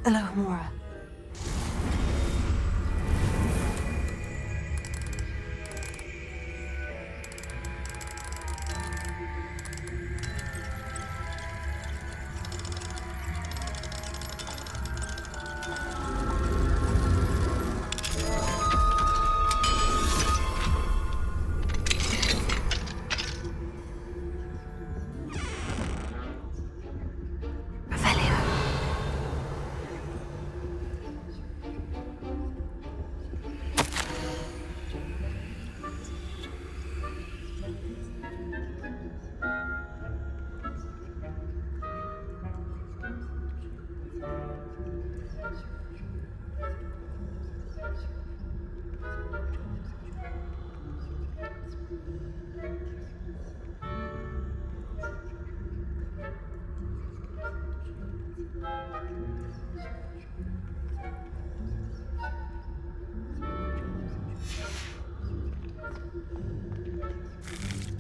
Alohomora.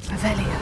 Revelio.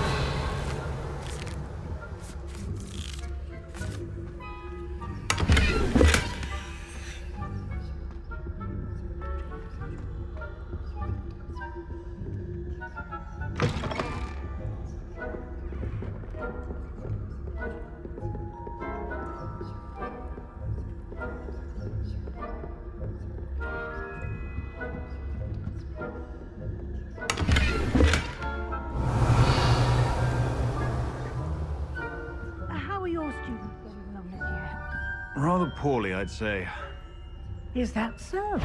How are your students getting along this year? Rather poorly, I'd say. Is that so?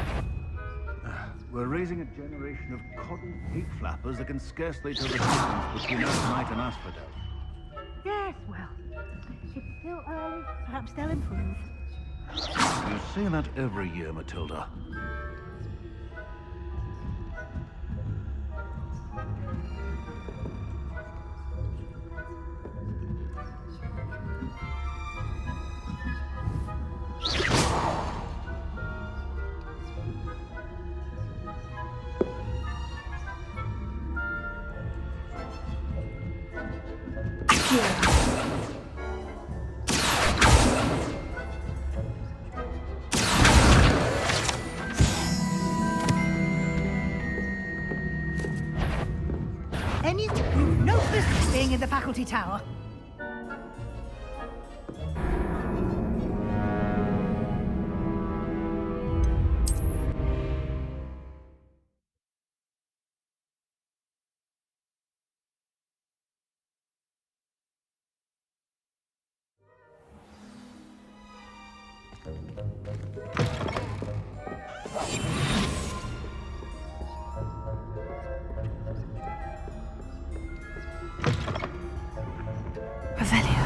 We're raising a generation of coddled pig flappers that can scarcely tell the difference between Night and asphodel. Yes, well, it's still early. Perhaps they'll improve. You say that every year, Matilda. Any you've no business being in the faculty tower. Revelio.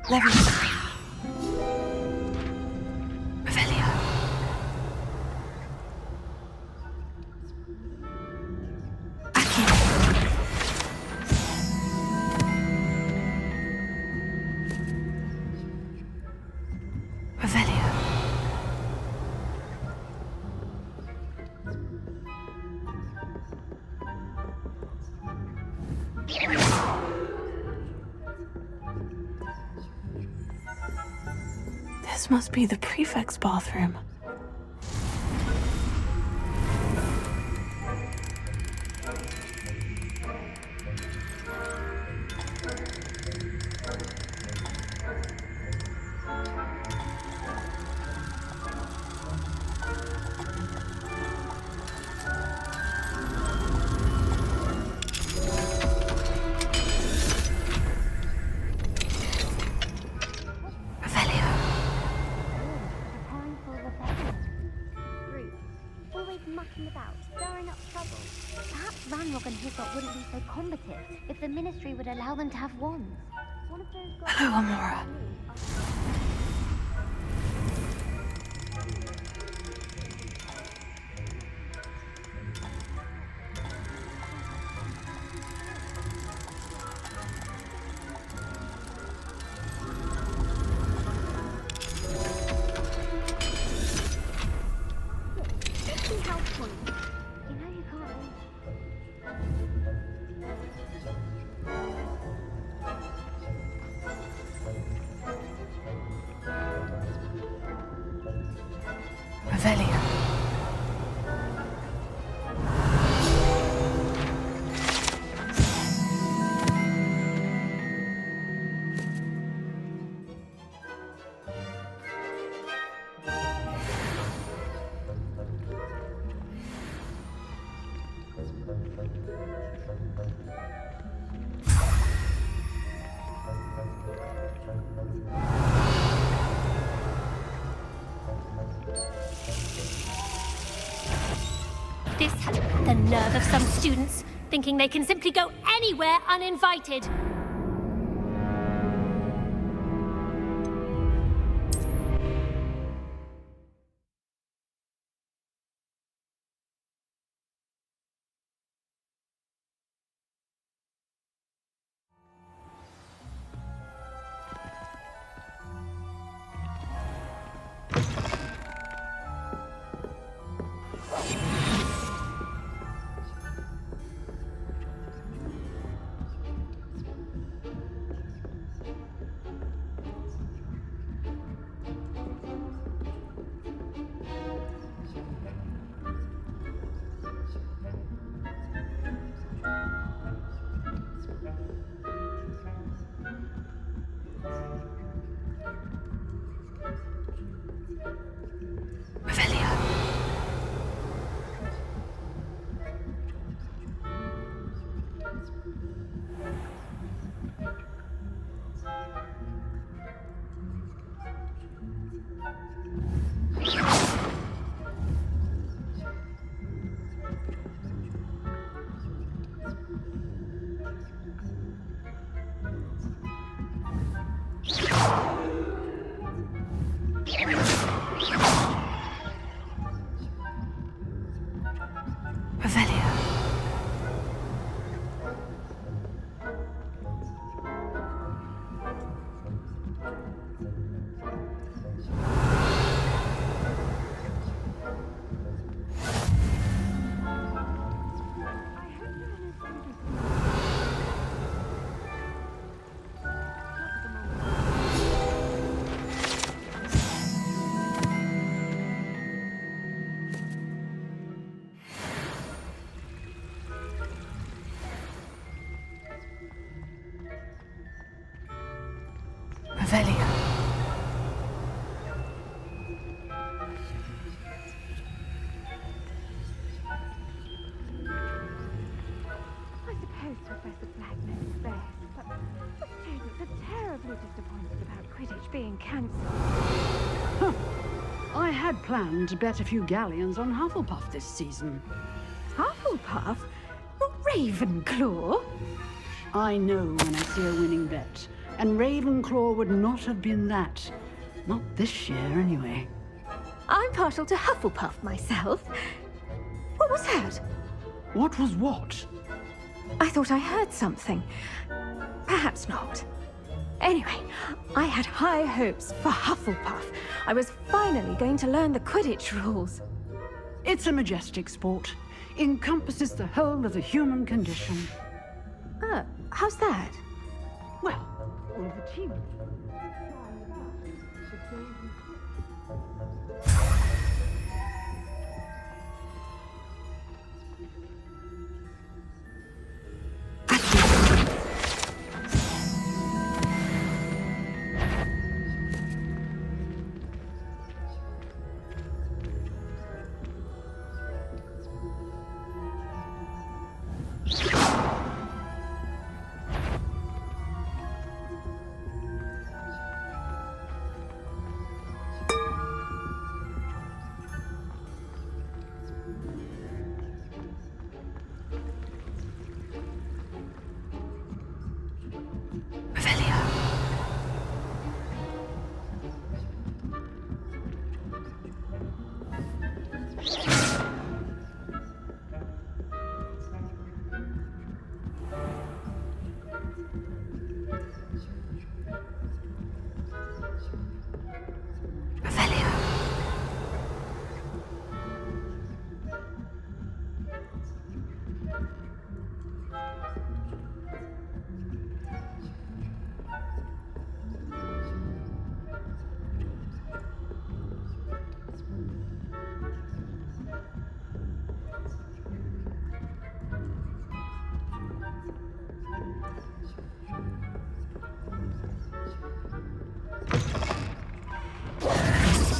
Revelio. Revelio. Revelio. This must be the prefect's bathroom. mucking about, stirring up trouble. Perhaps Ranrock and Hyssop wouldn't be so combative if the Ministry would allow them to have wands. One of those gods... Hello, Amora. Revelio. This has the nerve of some students, thinking they can simply go anywhere uninvited. Revelio. Revelio. Revelio. I suppose Professor Black knows best, but the students are terribly disappointed about Quidditch being cancelled. I had planned to bet a few galleons on Hufflepuff this season. Hufflepuff? Ravenclaw? I know when I see a winning bet, and Ravenclaw would not have been that. Not this year, anyway. I'm partial to Hufflepuff myself. What was that? What was what? I thought I heard something. Perhaps not. Anyway, I had high hopes for Hufflepuff. I was finally going to learn the Quidditch rules. It's a majestic sport. Encompasses the whole of the human condition. How's that? Well, all the team. Revelio.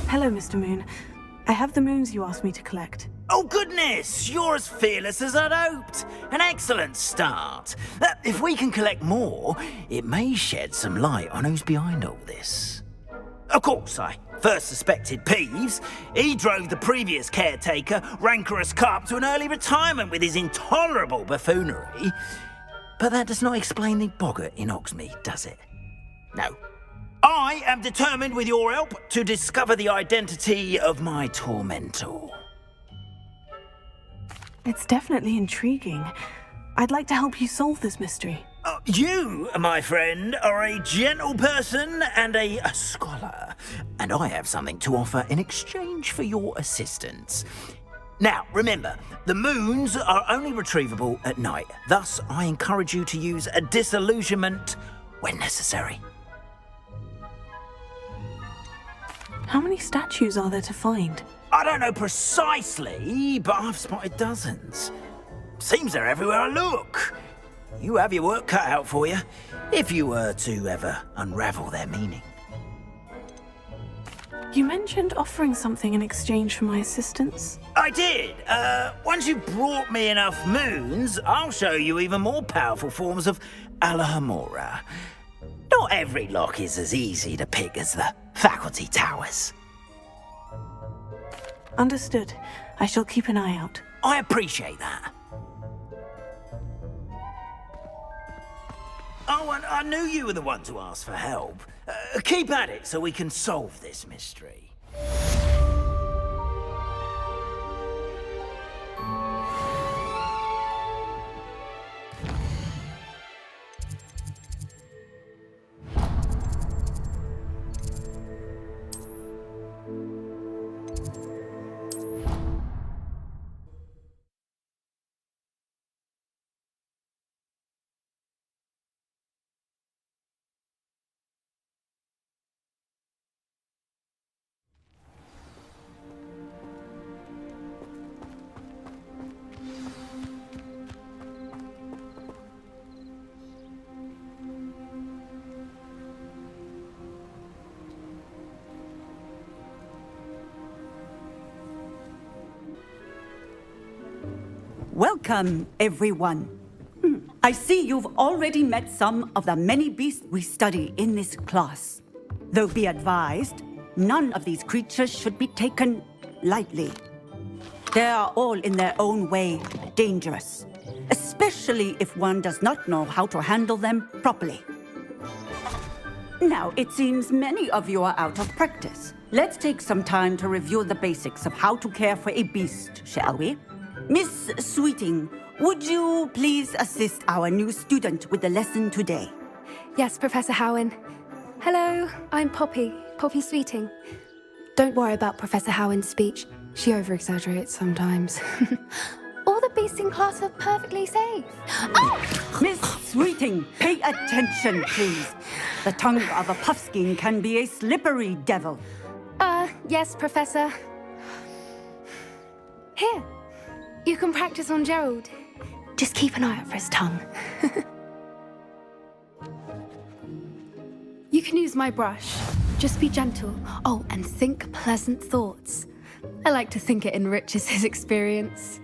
Hello, Mr. Moon. I have the moons you asked me to collect. Oh goodness, you're as fearless as I'd hoped. An excellent start. If we can collect more, it may shed some light on who's behind all this. Of course, I first suspected Peeves. He drove the previous caretaker, rancorous Carp, to an early retirement with his intolerable buffoonery. But that does not explain the boggart in Hogsmeade, does it? No. I am determined, with your help, to discover the identity of my tormentor. It's definitely intriguing. I'd like to help you solve this mystery. You, my friend, are a gentle person and a scholar, and I have something to offer in exchange for your assistance. Now, remember, the moons are only retrievable at night. Thus, I encourage you to use a disillusionment when necessary. How many statues are there to find? I don't know precisely, but I've spotted dozens. Seems they're everywhere I look. You have your work cut out for you, if you were to ever unravel their meaning. You mentioned offering something in exchange for my assistance. I did. Once you've brought me enough moons, I'll show you even more powerful forms of Alohomora. Not every lock is as easy to pick as the faculty towers. Understood. I shall keep an eye out. I appreciate that. Oh, and I knew you were the one to ask for help. Keep at it so we can solve this mystery. Welcome, everyone. I see you've already met some of the many beasts we study in this class. Though be advised, none of these creatures should be taken lightly. They are all in their own way dangerous, especially if one does not know how to handle them properly. Now, it seems many of you are out of practice. Let's take some time to review the basics of how to care for a beast, shall we? Miss Sweeting, would you please assist our new student with the lesson today? Yes, Professor Howen. Hello, I'm Poppy Sweeting. Don't worry about Professor Howen's speech. She over-exaggerates sometimes. All the beasts in class are perfectly safe. Oh! Miss Sweeting, pay attention, please. The tongue of a puffskein can be a slippery devil. Yes, Professor. Here, you can practice on Gerald. Just keep an eye out for his tongue. You can use my brush. Just be gentle. Oh, and think pleasant thoughts. I like to think it enriches his experience.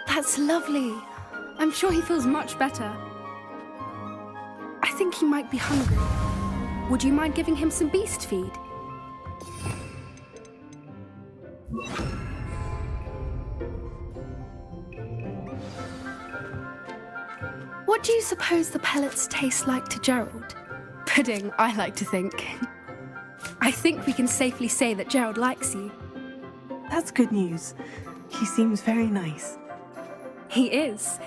That's lovely. I'm sure he feels much better. I think he might be hungry. Would you mind giving him some beast feed? What do you suppose the pellets taste like to Gerald? Pudding, I like to think. I think we can safely say that Gerald likes you. That's good news. He seems very nice. He is.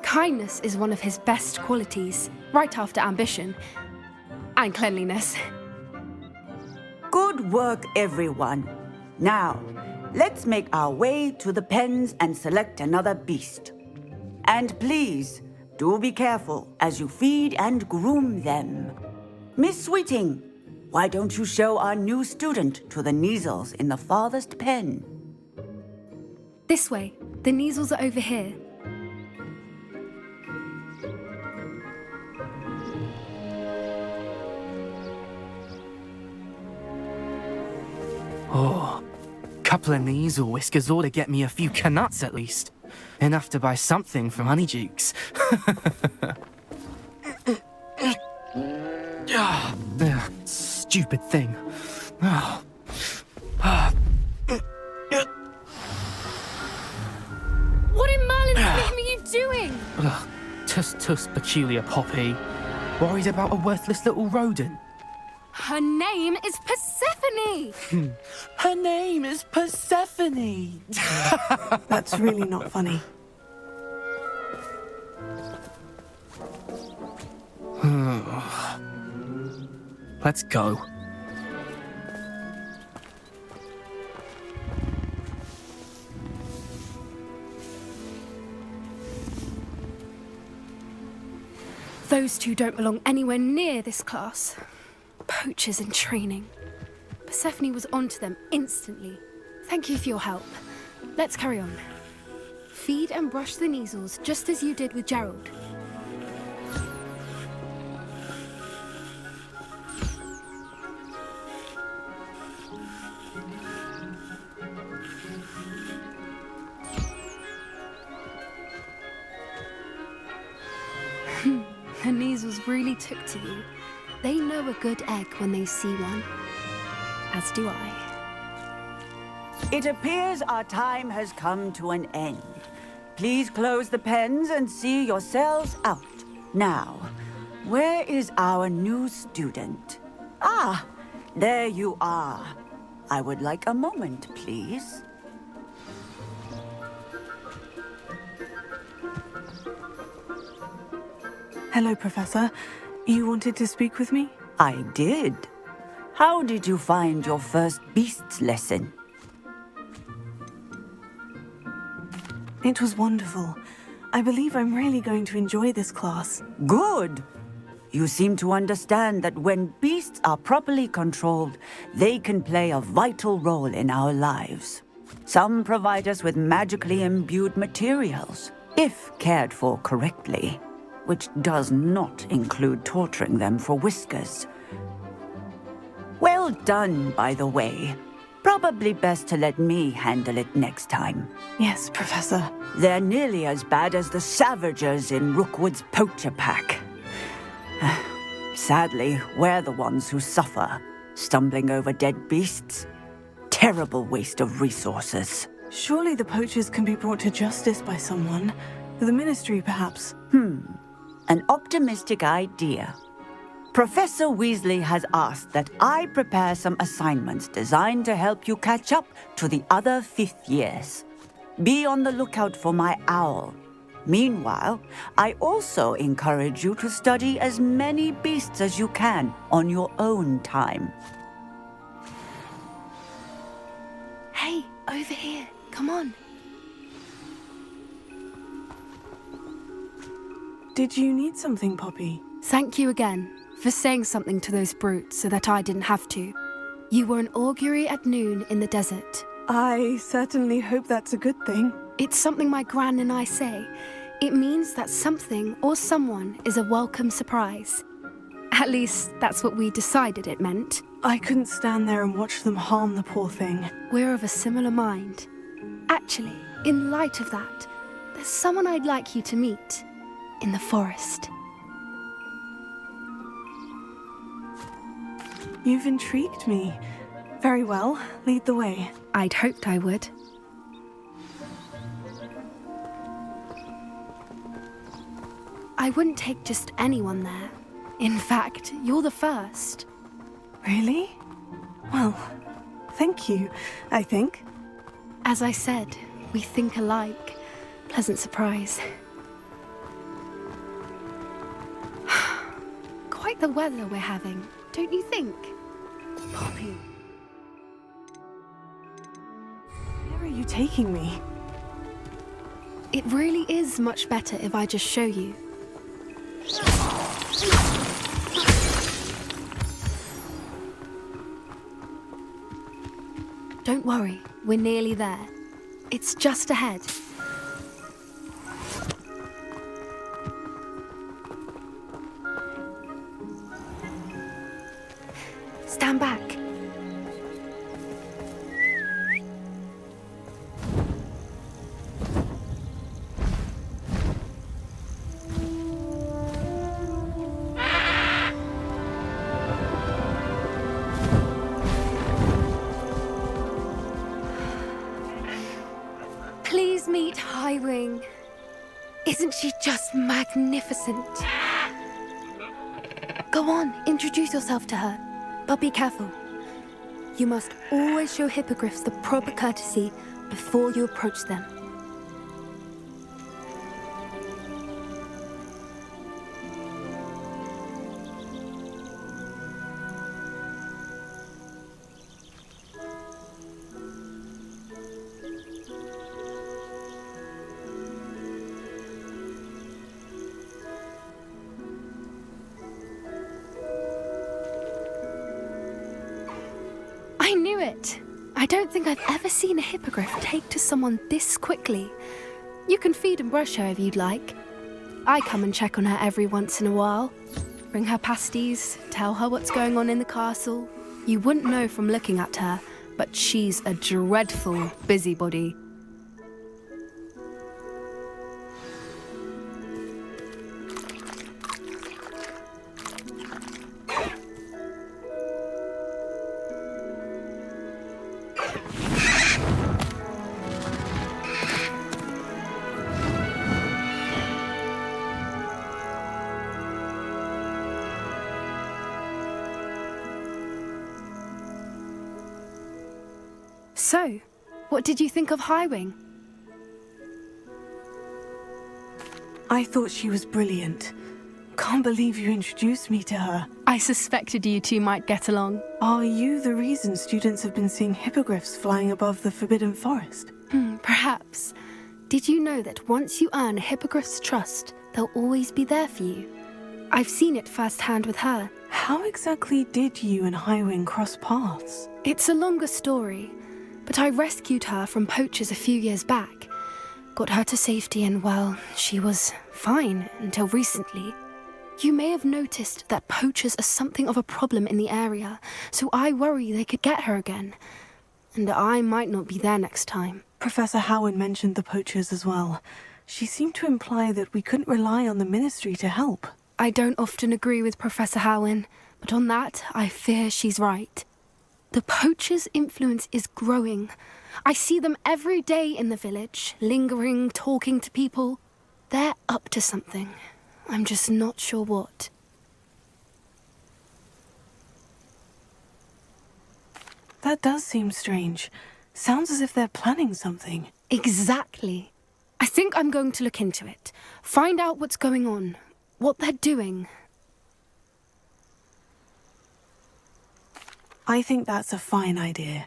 Kindness is one of his best qualities, right after ambition. And cleanliness. Good work, everyone. Now, let's make our way to the pens and select another beast. And please, do be careful as you feed and groom them. Miss Sweeting, why don't you show our new student to the Neasels in the farthest pen? This way. The Neasels are over here. Oh, couple of Neasel whiskers ought to get me a few canuts at least. Enough to buy something from Honeydukes. Stupid thing. What in Merlin's name are you doing? Tuss peculiar Poppy. Worried about a worthless little rodent. Her name is Persephone! Her name is Persephone! That's really not funny. Let's go. Those two don't belong anywhere near this class. Poachers in training. Persephone was onto them instantly. Thank you for your help. Let's carry on. Feed and brush the Neasels just as you did with Gerald. The Neasels really took to you. They know a good egg when they see one. As do I. It appears our time has come to an end. Please close the pens and see yourselves out. Now, where is our new student? Ah, there you are. I would like a moment, please. Hello, Professor. You wanted to speak with me? I did. How did you find your first beasts lesson? It was wonderful. I believe I'm really going to enjoy this class. Good. You seem to understand that when beasts are properly controlled, they can play a vital role in our lives. Some provide us with magically imbued materials, if cared for correctly, which does not include torturing them for whiskers. Well done, by the way. Probably best to let me handle it next time. Yes, Professor. They're nearly as bad as the Savagers in Rookwood's poacher pack. Sadly, we're the ones who suffer, stumbling over dead beasts. Terrible waste of resources. Surely the poachers can be brought to justice by someone. The Ministry, perhaps. An optimistic idea. Professor Weasley has asked that I prepare some assignments designed to help you catch up to the other 5th years. Be on the lookout for my owl. Meanwhile, I also encourage you to study as many beasts as you can on your own time. Hey, over here. Come on. Did you need something, Poppy? Thank you again for saying something to those brutes so that I didn't have to. You were an augury at noon in the desert. I certainly hope that's a good thing. It's something my gran and I say. It means that something or someone is a welcome surprise. At least, that's what we decided it meant. I couldn't stand there and watch them harm the poor thing. We're of a similar mind. Actually, in light of that, there's someone I'd like you to meet. In the forest. You've intrigued me. Very well. Lead the way. I'd hoped I would. I wouldn't take just anyone there. In fact, you're the first. Really? Well, thank you, I think. As I said, we think alike. Pleasant surprise. Quite the weather we're having, don't you think? Poppy. Where are you taking me? It really is much better if I just show you. Don't worry, we're nearly there. It's just ahead. Stand back. Please meet Highwing. Isn't she just magnificent? Go on, introduce yourself to her. But be careful. You must always show hippogriffs the proper courtesy before you approach them. I knew it! I don't think I've ever seen a hippogriff take to someone this quickly. You can feed and brush her if you'd like. I come and check on her every once in a while. Bring her pasties, tell her what's going on in the castle. You wouldn't know from looking at her, but she's a dreadful busybody. So, what did you think of Highwing? I thought she was brilliant. Can't believe you introduced me to her. I suspected you two might get along. Are you the reason students have been seeing hippogriffs flying above the Forbidden Forest? Perhaps. Did you know that once you earn a hippogriff's trust, they'll always be there for you? I've seen it firsthand with her. How exactly did you and Highwing cross paths? It's a longer story, but I rescued her from poachers a few years back. Got her to safety and, well, she was fine until recently. You may have noticed that poachers are something of a problem in the area, so I worry they could get her again. And I might not be there next time. Professor Howard mentioned the poachers as well. She seemed to imply that we couldn't rely on the Ministry to help. I don't often agree with Professor Howin, but on that, I fear she's right. The poachers' influence is growing. I see them every day in the village, lingering, talking to people. They're up to something. I'm just not sure what. That does seem strange. Sounds as if they're planning something. Exactly. I think I'm going to look into it. Find out what's going on, what they're doing. I think that's a fine idea.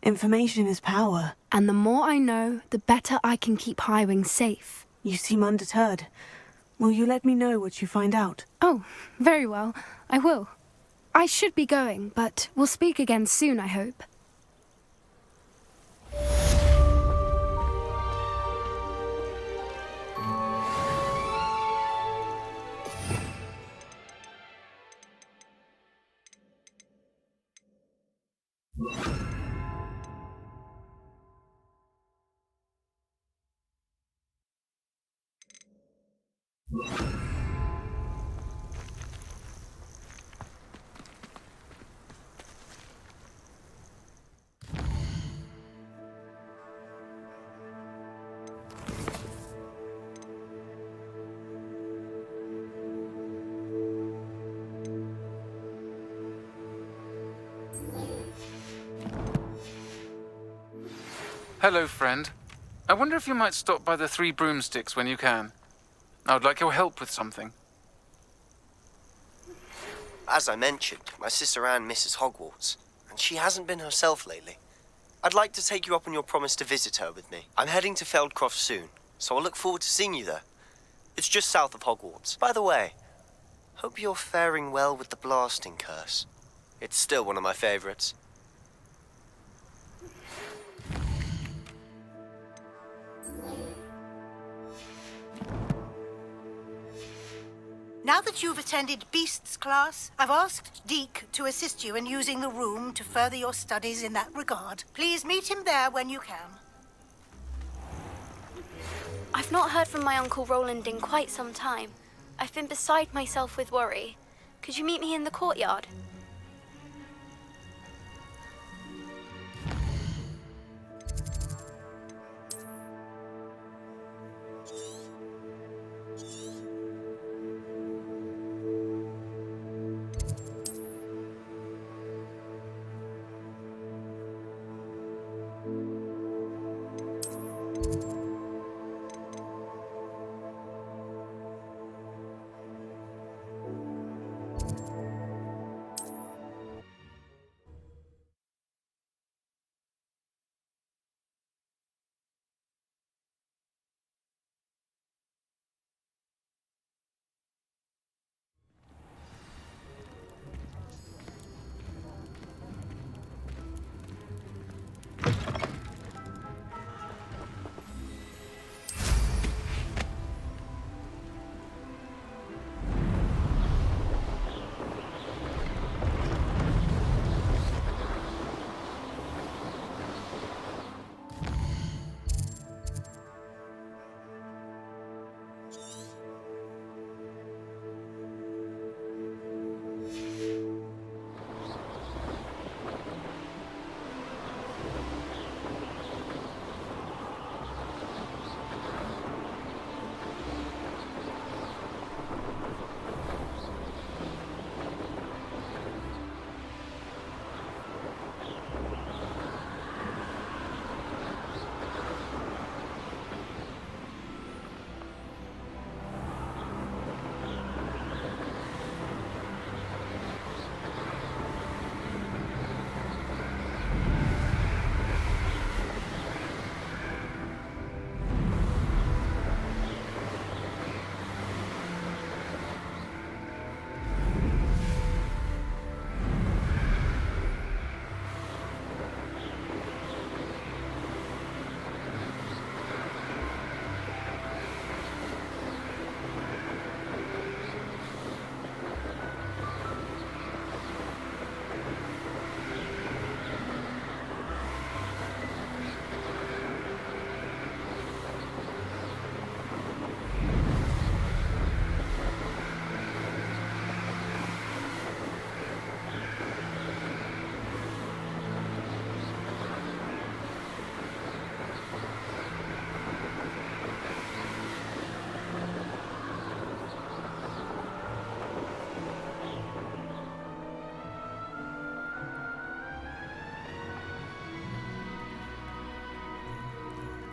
Information is power. And the more I know, the better I can keep Highwing safe. You seem undeterred. Will you let me know what you find out? Oh, very well. I will. I should be going, but we'll speak again soon, I hope. Hello, friend. I wonder if you might stop by the Three Broomsticks when you can. I would like your help with something. As I mentioned, my sister Anne misses Hogwarts, and she hasn't been herself lately. I'd like to take you up on your promise to visit her with me. I'm heading to Feldcroft soon, so I'll look forward to seeing you there. It's just south of Hogwarts. By the way, hope you're faring well with the blasting curse. It's still one of my favorites. Now that you've attended Beast's class, I've asked Deke to assist you in using the room to further your studies in that regard. Please meet him there when you can. I've not heard from my Uncle Roland in quite some time. I've been beside myself with worry. Could you meet me in the courtyard?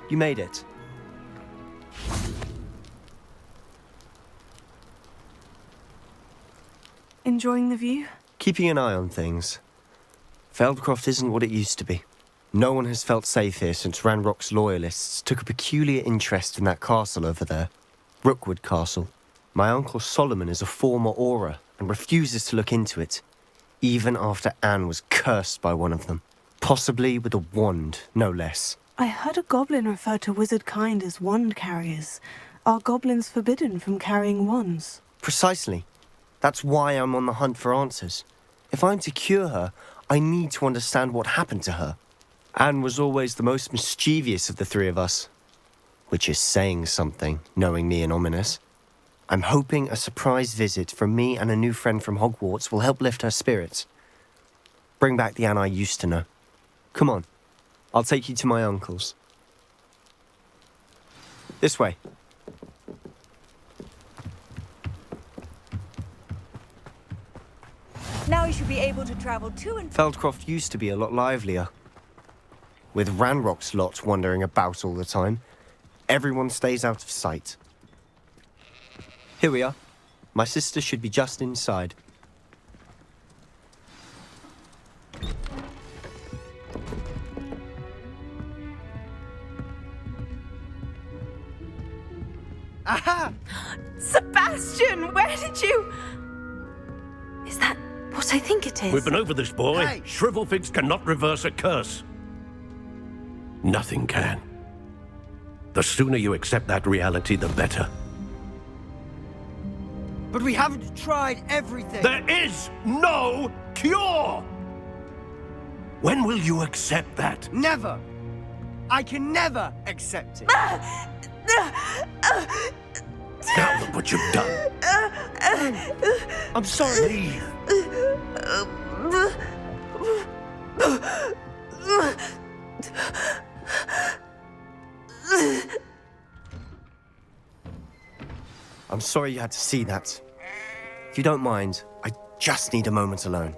You made it. Enjoying the view? Keeping an eye on things. Feldcroft isn't what it used to be. No one has felt safe here since Ranrock's loyalists took a peculiar interest in that castle over there. Rookwood Castle. My Uncle Solomon is a former Auror and refuses to look into it, even after Anne was cursed by one of them. Possibly with a wand, no less. I heard a goblin refer to wizard kind as wand carriers. Are goblins forbidden from carrying wands? Precisely. That's why I'm on the hunt for answers. If I'm to cure her, I need to understand what happened to her. Anne was always the most mischievous of the three of us. Which is saying something, knowing me and Ominous. I'm hoping a surprise visit from me and a new friend from Hogwarts will help lift her spirits. Bring back the Anne I used to know. Come on. I'll take you to my uncle's. This way. Now you should be able to travel to and... Feldcroft used to be a lot livelier. With Ranrock's lot wandering about all the time, everyone stays out of sight. Here we are. My sister should be just inside. Aha! Sebastian, where did you... Is that what I think it is? We've been over this, boy. Hey. Shrivelfigs cannot reverse a curse. Nothing can. The sooner you accept that reality, the better. But we haven't tried everything. There is no cure! When will you accept that? Never. I can never accept it. Now look what you've done. I'm sorry. Leave. I'm sorry you had to see that. If you don't mind, I just need a moment alone.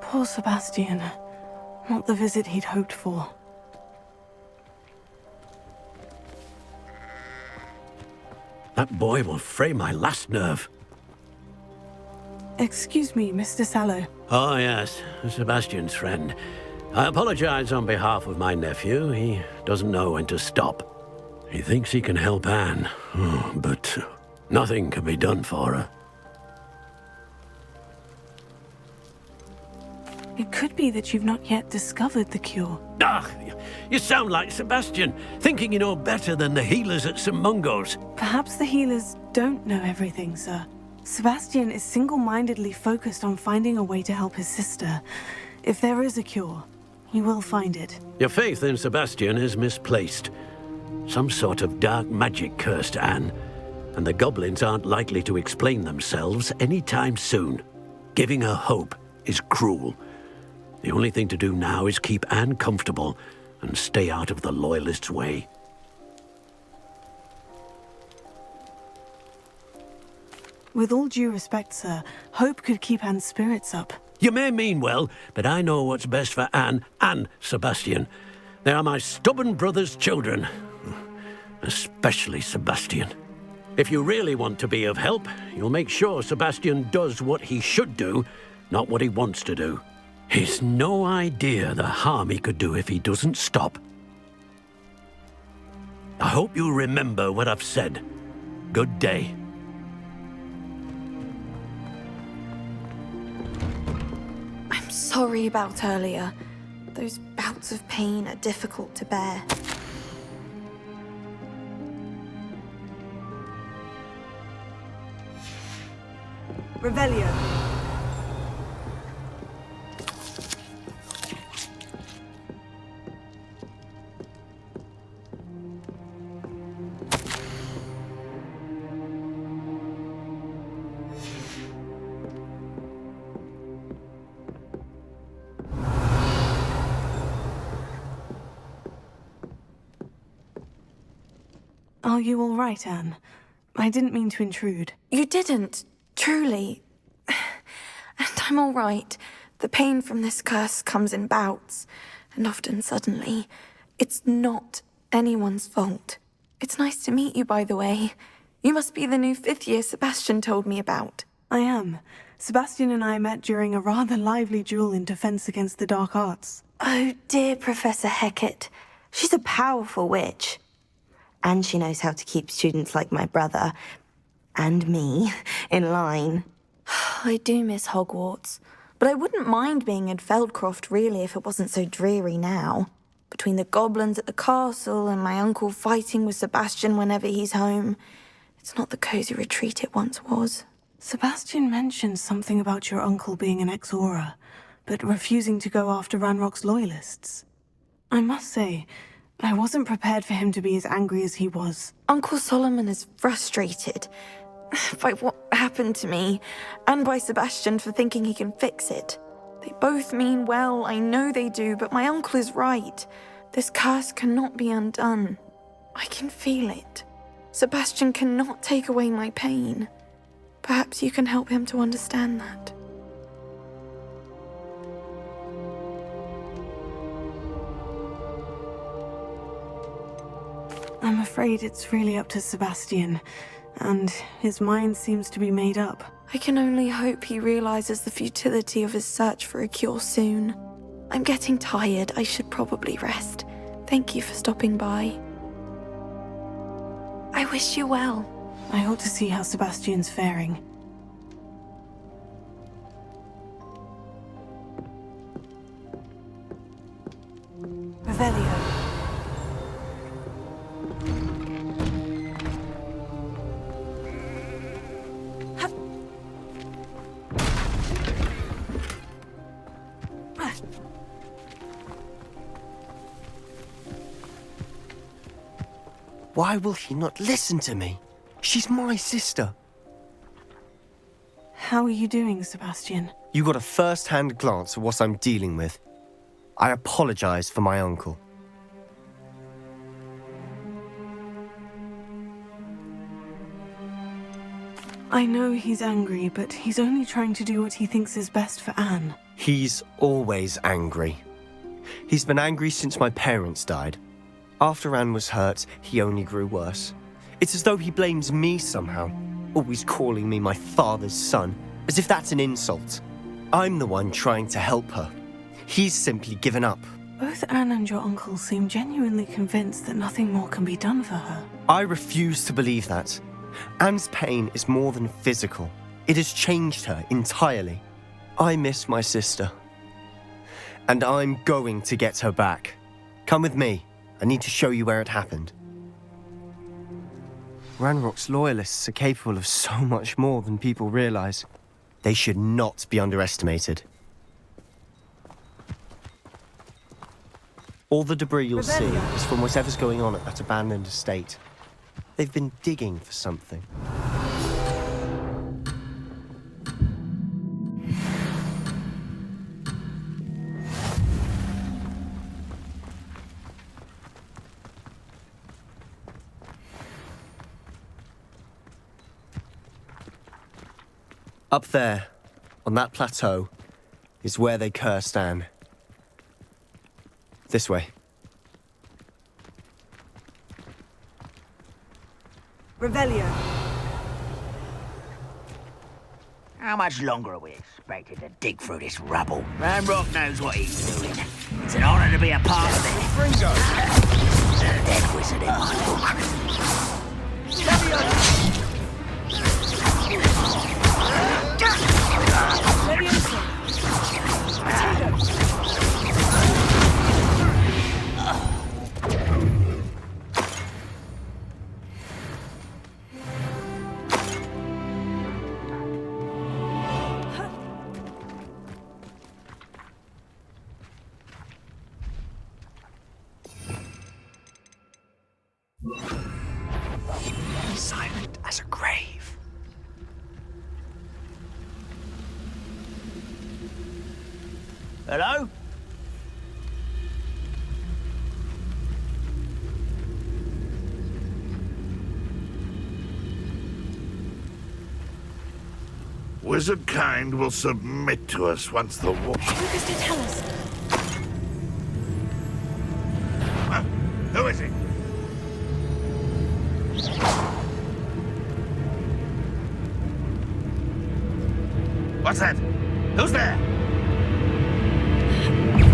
Poor Sebastian. Not the visit he'd hoped for. That boy will fray my last nerve. Excuse me, Mr. Sallow. Oh, yes, Sebastian's friend. I apologize on behalf of my nephew. He doesn't know when to stop. He thinks he can help Anne, but nothing can be done for her. It could be that you've not yet discovered the cure. Ah, you sound like Sebastian, thinking you know better than the healers at St. Mungo's. Perhaps the healers don't know everything, sir. Sebastian is single-mindedly focused on finding a way to help his sister. If there is a cure, he will find it. Your faith in Sebastian is misplaced. Some sort of dark magic cursed Anne, and the goblins aren't likely to explain themselves anytime soon. Giving her hope is cruel. The only thing to do now is keep Anne comfortable and stay out of the Loyalists' way. With all due respect, sir, hope could keep Anne's spirits up. You may mean well, but I know what's best for Anne and Sebastian. They are my stubborn brother's children. Especially Sebastian. If you really want to be of help, you'll make sure Sebastian does what he should do, not what he wants to do. He's no idea the harm he could do if he doesn't stop. I hope you'll remember what I've said. Good day. I'm sorry about earlier. Those bouts of pain are difficult to bear. Revelio. Are you all right, Anne? I didn't mean to intrude. You didn't, truly. And I'm all right. The pain from this curse comes in bouts, and often suddenly. It's not anyone's fault. It's nice to meet you, by the way. You must be the new 5th year Sebastian told me about. I am. Sebastian and I met during a rather lively duel in defense against the dark arts. Oh, dear Professor Hecat. She's a powerful witch. And she knows how to keep students like my brother, and me, in line. I do miss Hogwarts, but I wouldn't mind being in Feldcroft, really, if it wasn't so dreary now. Between the goblins at the castle and my uncle fighting with Sebastian whenever he's home, it's not the cozy retreat it once was. Sebastian mentioned something about your uncle being an ex-Auror, but refusing to go after Ranrock's Loyalists. I must say, I wasn't prepared for him to be as angry as he was. Uncle Solomon is frustrated by what happened to me, and by Sebastian for thinking he can fix it. They both mean well, I know they do, but my uncle is right. This curse cannot be undone. I can feel it. Sebastian cannot take away my pain. Perhaps you can help him to understand that. I'm afraid it's really up to Sebastian, and his mind seems to be made up. I can only hope he realizes the futility of his search for a cure soon. I'm getting tired. I should probably rest. Thank you for stopping by. I wish you well. I ought to see how Sebastian's faring. Revelio. Why will he not listen to me? She's my sister. How are you doing, Sebastian? You got a first-hand glance at what I'm dealing with. I apologize for my uncle. I know he's angry, but he's only trying to do what he thinks is best for Anne. He's always angry. He's been angry since my parents died. After Anne was hurt, he only grew worse. It's as though he blames me somehow, always calling me my father's son, as if that's an insult. I'm the one trying to help her. He's simply given up. Both Anne and your uncle seem genuinely convinced that nothing more can be done for her. I refuse to believe that. Anne's pain is more than physical. It has changed her entirely. I miss my sister. And I'm going to get her back. Come with me. I need to show you where it happened. Ranrock's loyalists are capable of so much more than people realize. They should not be underestimated. All the debris you'll see is from whatever's going on at that abandoned estate. They've been digging for something. Up there, on that plateau, is where they cursed Anne. This way. Revelio. How much longer are we expected to dig through this rubble? Ranrock knows what he's doing. It's an honor to be a part of it. Fringo! The dead wizard in my Silent as a grave. Hello? Wizard kind will submit to us once the war... Lucas did tell us. Who is he? What's that? Who's there?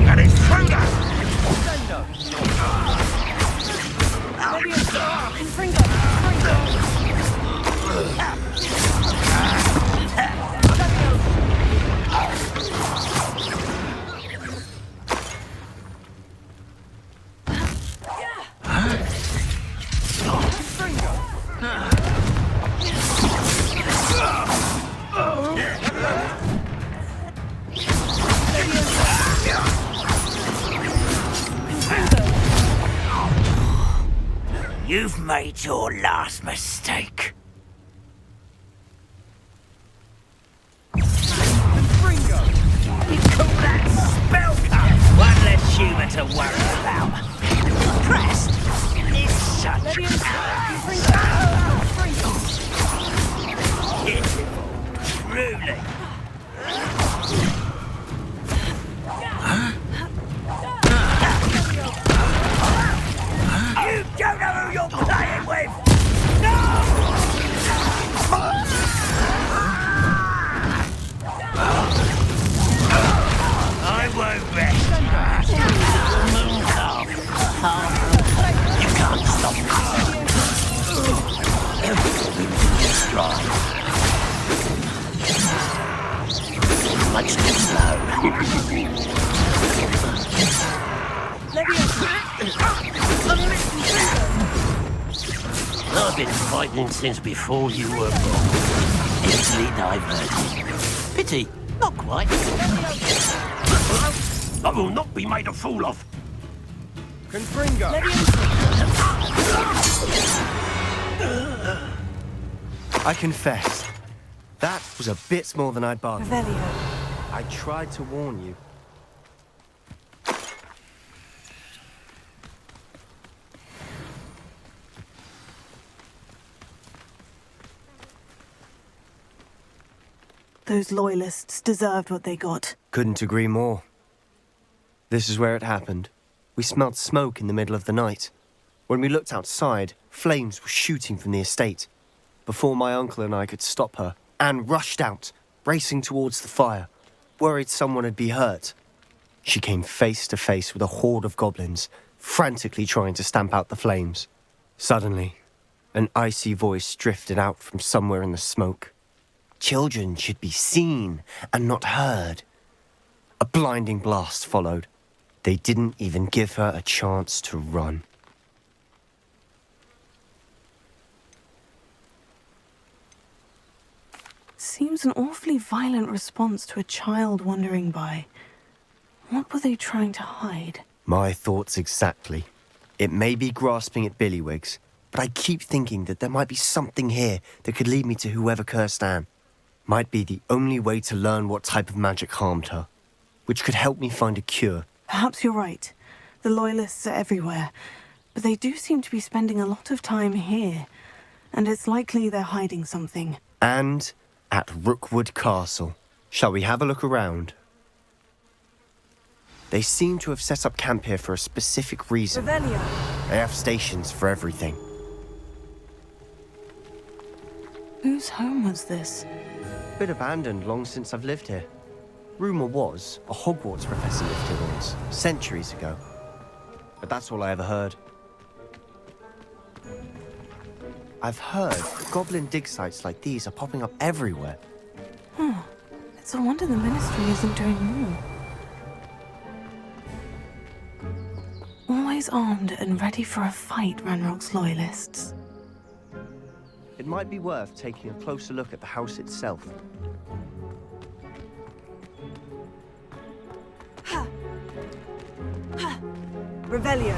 An intruder! You've made your last mistake. Fringo! You call that spellcraft? One less human to worry about. Crest is such pitiful, truly. You don't know who you're been fighting since before you were born. Easily diverted. Pity, not quite. I will not be made a fool of. Confringo! I confess, that was a bit more than I'd bargained. Revelio. I tried to warn you. Those loyalists deserved what they got. Couldn't agree more. This is where it happened. We smelled smoke in the middle of the night. When we looked outside, flames were shooting from the estate. Before my uncle and I could stop her, Anne rushed out, racing towards the fire, worried someone had been hurt. She came face to face with a horde of goblins, frantically trying to stamp out the flames. Suddenly, an icy voice drifted out from somewhere in the smoke. Children should be seen and not heard. A blinding blast followed. They didn't even give her a chance to run. Seems an awfully violent response to a child wandering by. What were they trying to hide? My thoughts exactly. It may be grasping at Billywigs, but I keep thinking that there might be something here that could lead me to whoever cursed Anne. Might be the only way to learn what type of magic harmed her, which could help me find a cure. Perhaps you're right. The Loyalists are everywhere, but they do seem to be spending a lot of time here, and it's likely they're hiding something. And at Rookwood Castle. Shall we have a look around? They seem to have set up camp here for a specific reason. Revelio. They have stations for everything. Whose home was this? Bit abandoned long since I've lived here. Rumour was a Hogwarts professor lived here once, centuries ago. But that's all I ever heard. I've heard goblin dig sites like these are popping up everywhere. It's a wonder the Ministry isn't doing more. Always armed and ready for a fight, Ranrock's Loyalists. It might be worth taking a closer look at the house itself. Revelio.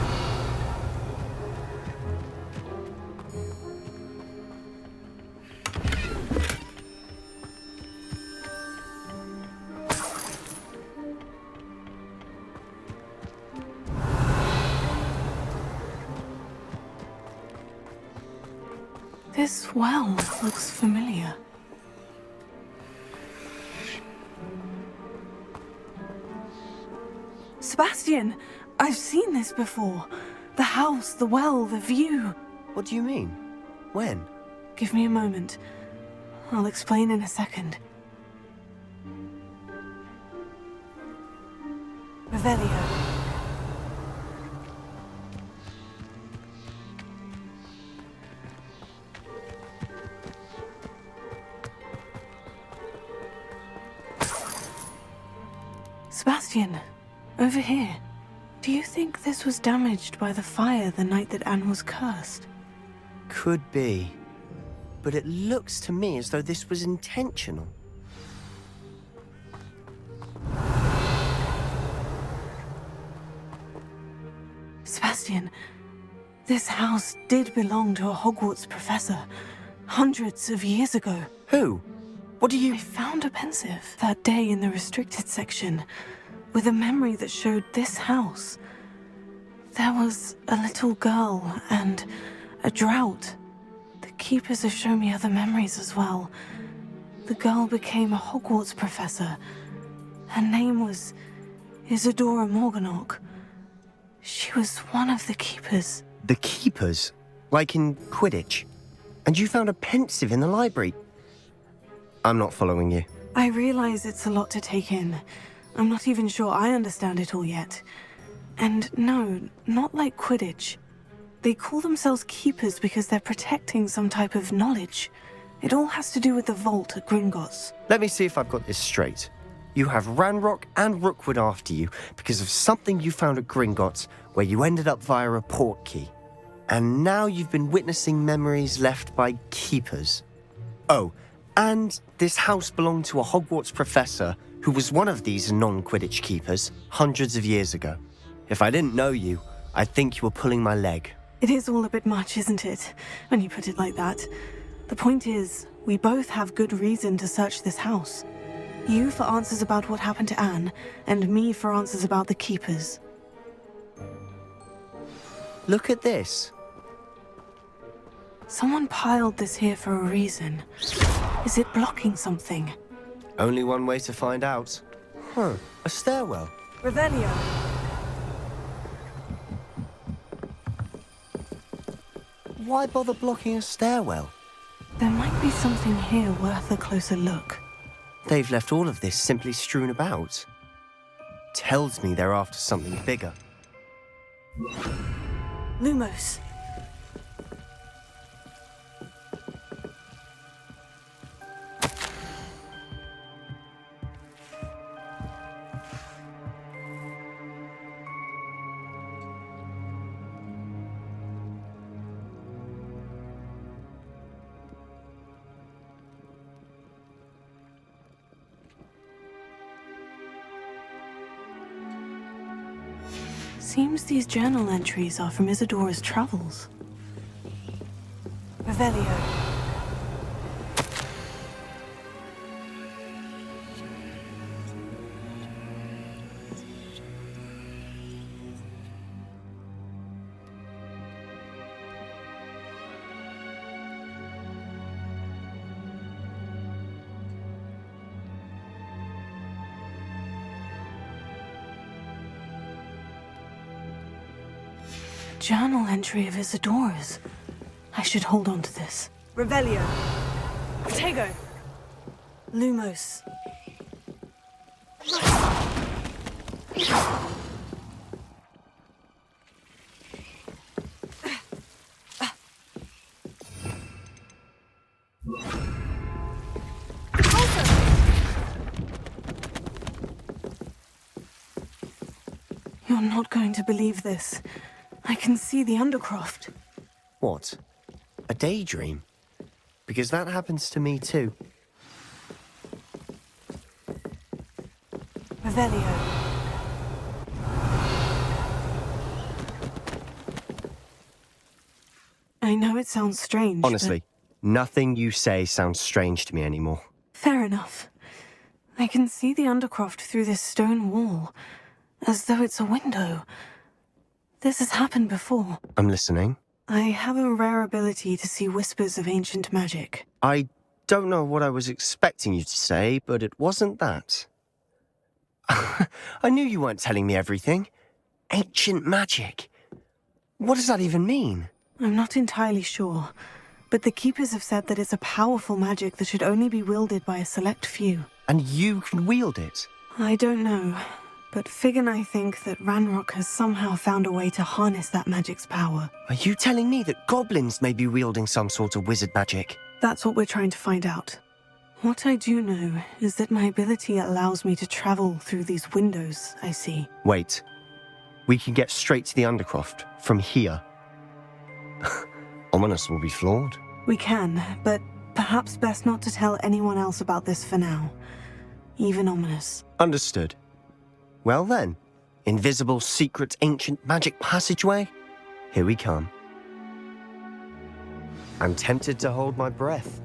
This well looks familiar. Sebastian, I've seen this before. The house, the well, the view. What do you mean? When? Give me a moment. I'll explain in a second. Revelio. Sebastian, over here. Do you think this was damaged by the fire the night that Anne was cursed? Could be. But it looks to me as though this was intentional. Sebastian, this house did belong to a Hogwarts professor, hundreds of years ago. Who? What do you... I found a pensive that day in the restricted section, with a memory that showed this house. There was a little girl and a drought. The keepers have shown me other memories as well. The girl became a Hogwarts professor. Her name was Isadora Morganach. She was one of the keepers. The keepers? Like in Quidditch? And you found a pensive in the library? I'm not following you. I realize it's a lot to take in. I'm not even sure I understand it all yet. And no, not like Quidditch. They call themselves keepers because they're protecting some type of knowledge. It all has to do with the vault at Gringotts. Let me see if I've got this straight. You have Ranrock and Rookwood after you because of something you found at Gringotts where you ended up via a port key. And now you've been witnessing memories left by keepers. Oh, and this house belonged to a Hogwarts professor who was one of these non-Quidditch keepers hundreds of years ago. If I didn't know you, I'd think you were pulling my leg. It is all a bit much, isn't it, when you put it like that? The point is, we both have good reason to search this house. You for answers about what happened to Anne, and me for answers about the keepers. Look at this. Someone piled this here for a reason. Is it blocking something? Only one way to find out. A stairwell. Revelio. Why bother blocking a stairwell? There might be something here worth a closer look. They've left all of this simply strewn about. Tells me they're after something bigger. Lumos. Seems these journal entries are from Isadora's travels. Revelio. Journal entry of Isadora's. I should hold on to this. Revelio. Tego. Lumos. You're not going to believe this. I can see the Undercroft. What? A daydream? Because that happens to me too. Revelio. I know it sounds strange, Honestly, nothing you say sounds strange to me anymore. Fair enough. I can see the Undercroft through this stone wall, as though it's a window. This has happened before. I'm listening. I have a rare ability to see whispers of ancient magic. I don't know what I was expecting you to say, but it wasn't that. I knew you weren't telling me everything. Ancient magic. What does that even mean? I'm not entirely sure, but the Keepers have said that it's a powerful magic that should only be wielded by a select few. And you can wield it? I don't know, but Fig and I think that Ranrock has somehow found a way to harness that magic's power. Are you telling me that goblins may be wielding some sort of wizard magic? That's what we're trying to find out. What I do know is that my ability allows me to travel through these windows I see. Wait. We can get straight to the Undercroft from here. Ominous will be flawed. We can, but perhaps best not to tell anyone else about this for now. Even Ominous. Understood. Well then, invisible, secret, ancient magic passageway? Here we come. I'm tempted to hold my breath.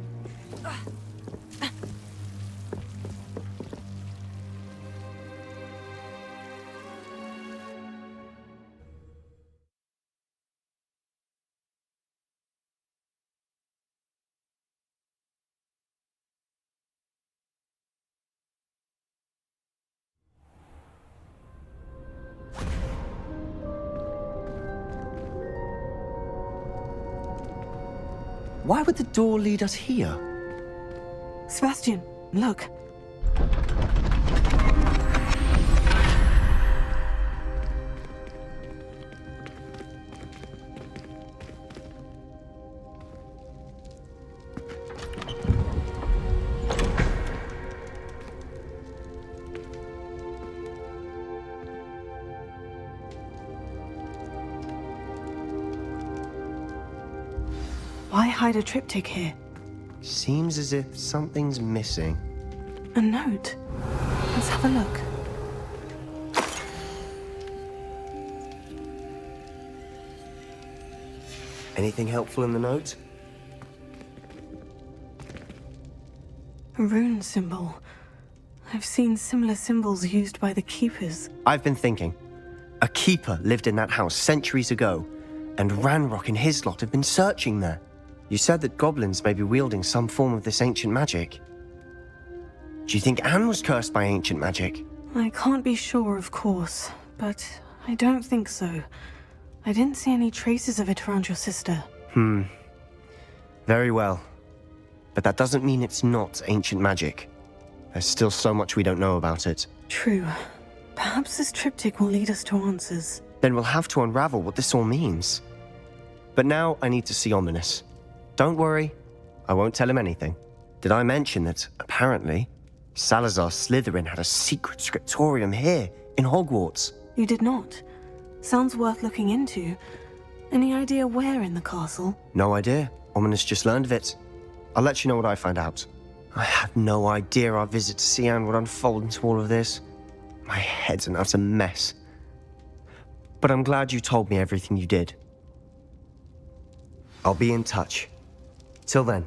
Why would the door lead us here? Sebastian, look. Why hide a triptych here? Seems as if something's missing. A note. Let's have a look. Anything helpful in the note? A rune symbol. I've seen similar symbols used by the keepers. I've been thinking. A keeper lived in that house centuries ago, and Ranrock and his lot have been searching there. You said that goblins may be wielding some form of this ancient magic. Do you think Anne was cursed by ancient magic? I can't be sure, of course, but I don't think so. I didn't see any traces of it around your sister. Very well. But that doesn't mean it's not ancient magic. There's still so much we don't know about it. True. Perhaps this triptych will lead us to answers. Then we'll have to unravel what this all means. But now I need to see Ominous. Don't worry, I won't tell him anything. Did I mention that, apparently, Salazar Slytherin had a secret scriptorium here, in Hogwarts? You did not. Sounds worth looking into. Any idea where in the castle? No idea. Ominous just learned of it. I'll let you know what I find out. I had no idea our visit to see Anne would unfold into all of this. My head's an utter mess. But I'm glad you told me everything you did. I'll be in touch. Till then.